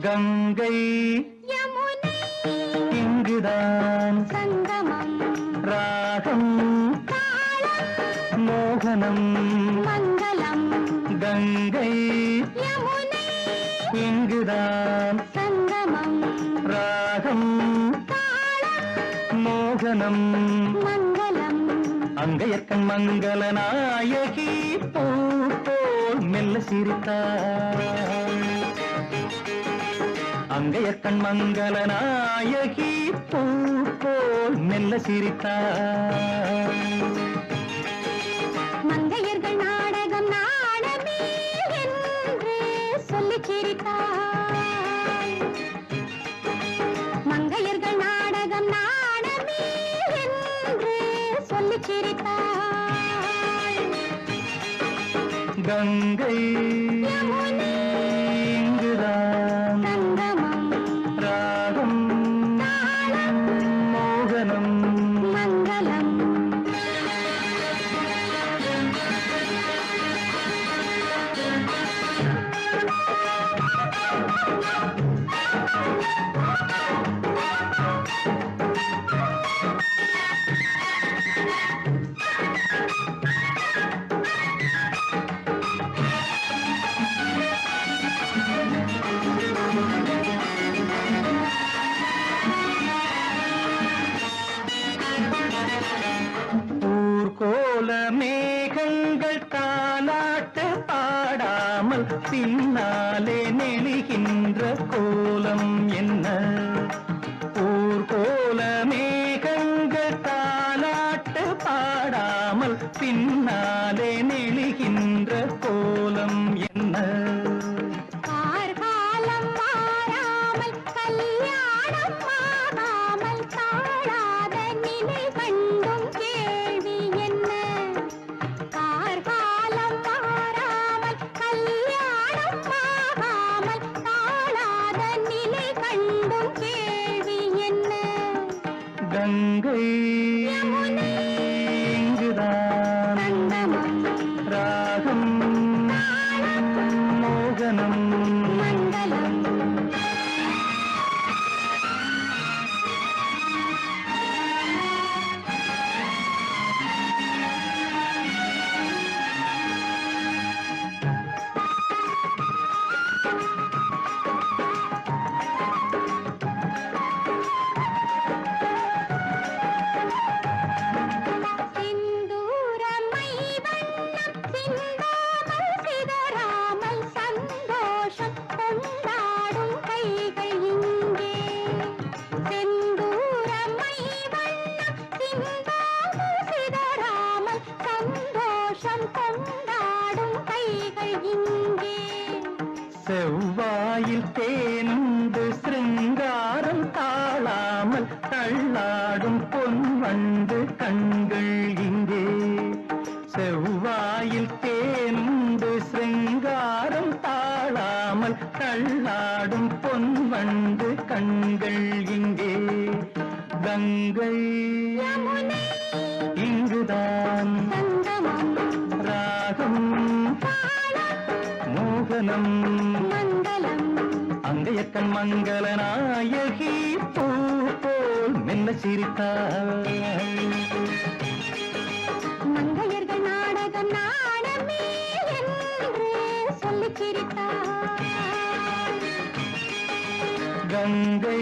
கங்கை யமுனை இங்குதான் சங்கமம் ராகம் தாளம் மோகனம் மங்களம் கங்கை யமுனை இங்குதான் சங்கமம் ராகம் தாளம் மோகனம் மங்களம் அங்கையற்கண் மங்கள நாயகி பூ போல் மெல்ல சிரித்தாள் அங்கையற்கண் மங்கள நாயகி பூ போல் மெல்ல சிரித்தாள் மங்கையர்கள் நாடகம் நாடமே என்று சொல்லிச் சிரித்தாள் மங்கையர்கள் நாடகம் நாடமே என்று சொல்லிச் சிரித்தாள் கங்கை யமுனை இங்குதான் சங்கமம் ராகம் தாளம் மோகனம் மங்களம் ஊர்கோல மேகங்கள் தாலாட்டு பாடாமல் பின்னாலே நெளிகின்ற கோலம் என்ன ஊர்கோல மேகங்கள் தாலாட்டு பாடாமல் பின்னாலே நெளிகின்ற கோலம் என்ன கார்காலம் மாறாமல் கல்யாணம் ஆகாமல் தாழாத நிலை கண்டும் கேள்வி என்ன கார்காலம் மாறாமல் கல்யாணம் ஆகாமல் தாழாத நிலை கண்டும் கேள்வி என்ன கங்கை யமுனை இங்குதான் சங்கமம் ராகம் தாளம் மோகனம் மங்களம் சிந்தூரமை வண்ணம் சிந்தாமல் சிதறாமல் சந்தோஷம் கொண்டாடும் கைகள் இங்கே செந்தூரமை வண்ணம் சிந்தாமல் சிதறாமல் சந்தோஷம் கொண்டாடும் கைகள் இங்கே செவ்வாயில் தேனுண்டு சிருங்காரம் தாழாமல் தள்ளாடும் பொன்வண்டு கண்கள் இங்கே செவ்வாயில் தேனுண்டு சிருங்காரம் தாழாமல் தள்ளாடும் பொன்வண்டு கண்கள் இங்கே கங்கை யமுனை இங்குதான் சங்கமம் ராகம் தாளம் மோகனம் மங்களம் அங்கையக்கண் மங்கள நாயகி பூ போல் மெல்ல சிரித்தாள் மங்கையர்கள் நாடகம் நாடமே என்று சொல்லிச் சிரித்தாள் கங்கை